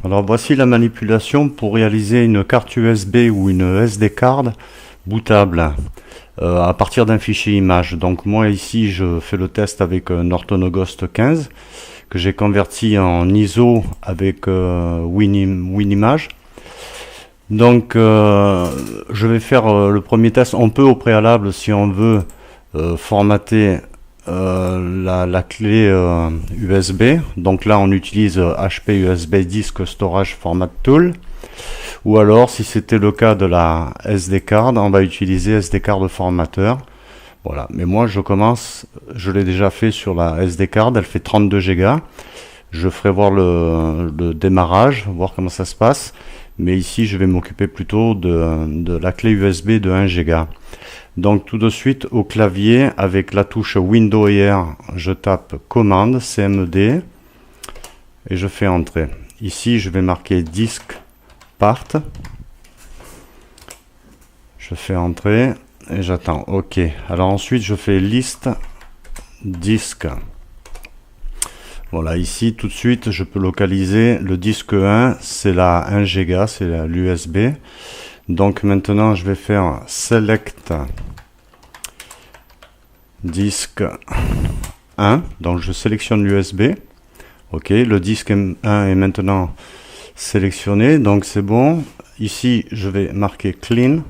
Alors voici la manipulation pour réaliser une carte USB ou une SD card bootable à partir d'un fichier image. Donc moi ici je fais le test avec Norton Ghost 15 que j'ai converti en ISO avec WinImage. Donc je vais faire le premier test. On peut au préalable, si on veut, formater la clé USB. Donc là on utilise HP USB Disk Storage Format Tool. Ou alors si c'était le cas de la SD card, on va utiliser SD card formateur. Voilà, mais moi je commence, je l'ai déjà fait sur la SD card, elle fait 32 Go. Je ferai voir le démarrage, voir comment ça se passe. Mais ici je vais m'occuper plutôt de la clé USB de 1 Go. Donc tout de suite au clavier avec la touche Windows et R, je tape commande CMD et je fais entrer. Ici je vais marquer disk part. Je fais entrer et j'attends. OK. Alors ensuite je fais liste disque. Voilà, ici tout de suite je peux localiser le disque 1, c'est la 1 Go, c'est l'USB. Donc maintenant je vais faire select disque 1, donc je sélectionne l'USB. OK, le disque 1 est maintenant sélectionné, donc c'est bon. Ici je vais marquer clean.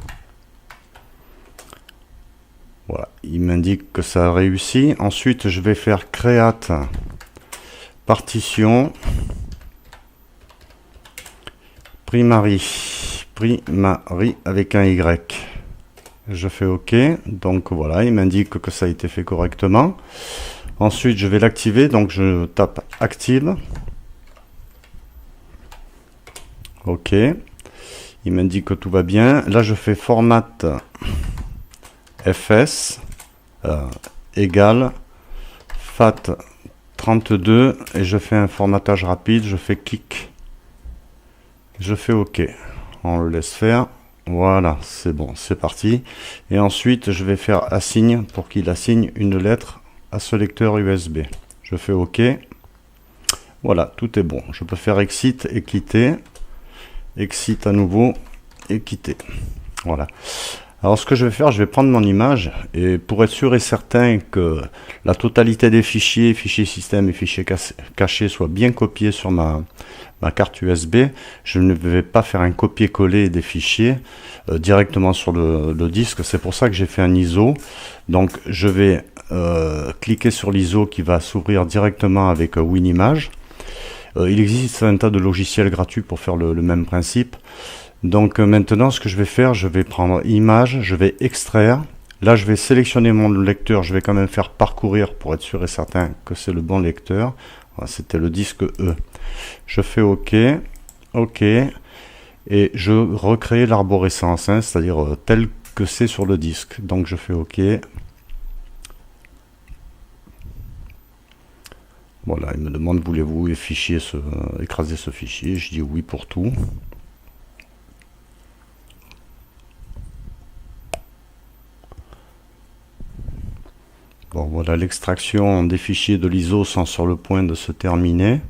Voilà, il m'indique que ça a réussi. Ensuite je vais faire create partition primary avec un Y. Je fais OK. Donc voilà, il m'indique que ça a été fait correctement. Ensuite, je vais l'activer. Donc je tape active. OK. Il m'indique que tout va bien. Là, je fais format fs égale fat 32 et je fais un formatage rapide. Je fais clic. Je fais OK. On le laisse faire. Voilà, c'est bon, c'est parti. Et ensuite, je vais faire assign pour qu'il assigne une lettre à ce lecteur USB. Je fais OK. Voilà, tout est bon. Je peux faire exit et quitter. Exit à nouveau et quitter. Voilà. Alors ce que je vais faire, je vais prendre mon image et pour être sûr et certain que la totalité des fichiers, fichiers système et fichiers cachés soient bien copiés sur ma carte USB, je ne vais pas faire un copier-coller des fichiers directement sur le disque. C'est pour ça que j'ai fait un ISO. Donc je vais cliquer sur l'ISO qui va s'ouvrir directement avec WinImage. Il existe un tas de logiciels gratuits pour faire le même principe. Donc maintenant ce que je vais faire, je vais prendre image, je vais extraire. Là je vais sélectionner mon lecteur, je vais quand même faire parcourir pour être sûr et certain que c'est le bon lecteur. Voilà, c'était le disque E. Je fais OK, OK, et je recrée l'arborescence, hein, c'est-à-dire tel que c'est sur le disque. Donc je fais OK. Voilà, il me demande voulez-vous écraser ce fichier, je dis oui pour tout. Bon, voilà, l'extraction des fichiers de l'ISO sont sur le point de se terminer.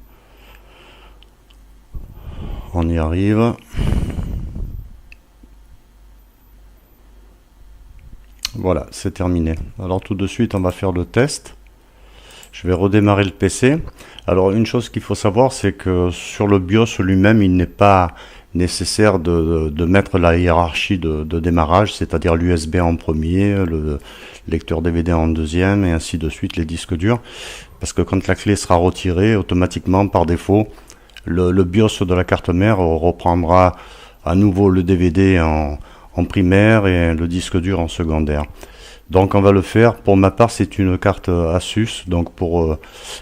On y arrive. Voilà, c'est terminé. Alors tout de suite, on va faire le test. Je vais redémarrer le PC. Alors une chose qu'il faut savoir, c'est que sur le BIOS lui-même, il n'est pas nécessaire de mettre la hiérarchie de démarrage, c'est-à-dire l'USB en premier, le lecteur DVD en deuxième et ainsi de suite, les disques durs, parce que quand la clé sera retirée, automatiquement par défaut, le BIOS de la carte mère reprendra à nouveau le DVD en primaire et le disque dur en secondaire. Donc on va le faire. Pour ma part, c'est une carte Asus, donc pour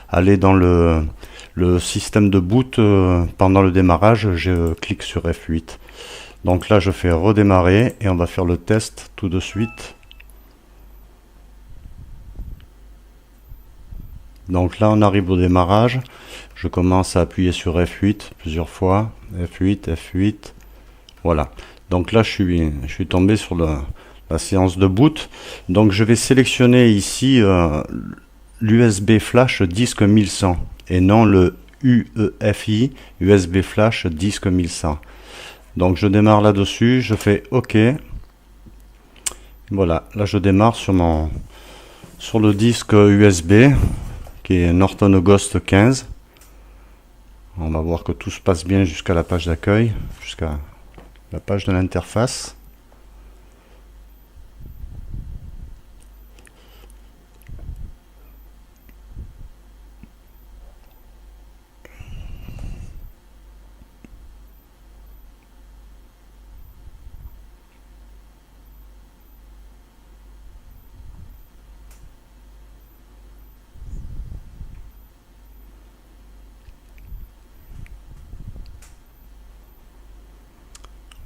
aller dans le système de boot pendant le démarrage, je clique sur F8. Donc là je fais redémarrer et on va faire le test tout de suite. Donc là on arrive au démarrage, je commence à appuyer sur F8 plusieurs fois, F8, F8, voilà. Donc là je suis tombé sur la séance de boot. Donc je vais sélectionner ici l'USB flash disque 1100 et non le UEFI, USB flash disque 1100. Donc je démarre là-dessus, je fais OK. Voilà, là je démarre sur le disque USB qui est Norton Ghost 15. On va voir que tout se passe bien jusqu'à la page d'accueil, jusqu'à la page de l'interface.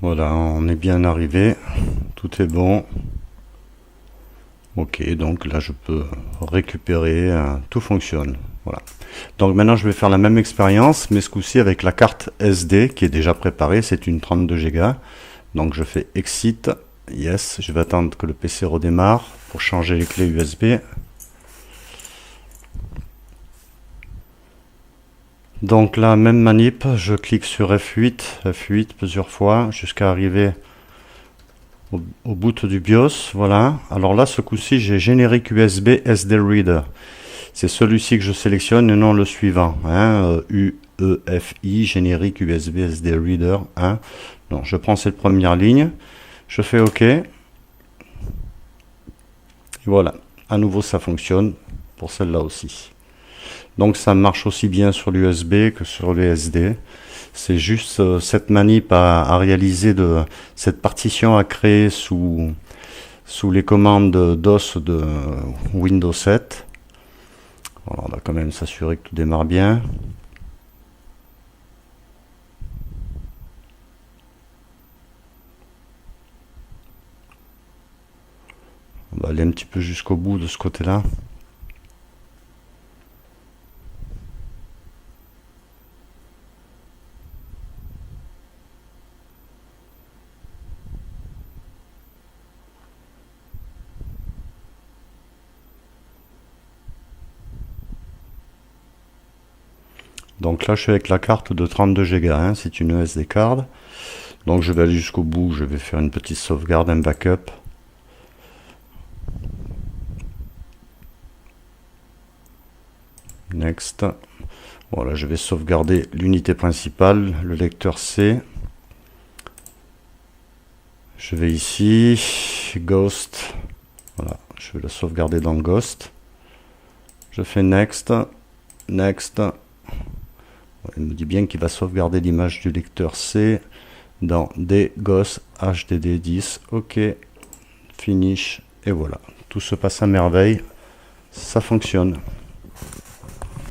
Voilà, on est bien arrivé, tout est bon. Ok, donc là je peux récupérer, tout fonctionne. Voilà. Donc maintenant je vais faire la même expérience, mais ce coup-ci avec la carte SD qui est déjà préparée, c'est une 32 Go. Donc je fais Exit, Yes, je vais attendre que le PC redémarre pour changer les clés USB. Donc là, même manip, je clique sur F8 plusieurs fois jusqu'à arriver au boot du BIOS. Voilà. Alors là, ce coup-ci, j'ai générique USB SD Reader. C'est celui-ci que je sélectionne et non le suivant. UEFI, générique USB SD Reader 1. Donc je prends cette première ligne, je fais OK. Et voilà. À nouveau, ça fonctionne pour celle-là aussi. Donc ça marche aussi bien sur l'USB que sur les SD. C'est juste cette manip à réaliser, cette partition à créer sous les commandes DOS de Windows 7. Alors, on va quand même s'assurer que tout démarre bien. On va aller un petit peu jusqu'au bout de ce côté-là. Donc là, je suis avec la carte de 32 Go, c'est une SD card. Donc je vais aller jusqu'au bout, je vais faire une petite sauvegarde, un backup. Next. Voilà, je vais sauvegarder l'unité principale, le lecteur C. Je vais ici, Ghost. Voilà, je vais le sauvegarder dans Ghost. Je fais Next. Next. Il me dit bien qu'il va sauvegarder l'image du lecteur C dans DGOS HDD10. OK. Finish. Et voilà. Tout se passe à merveille. Ça fonctionne.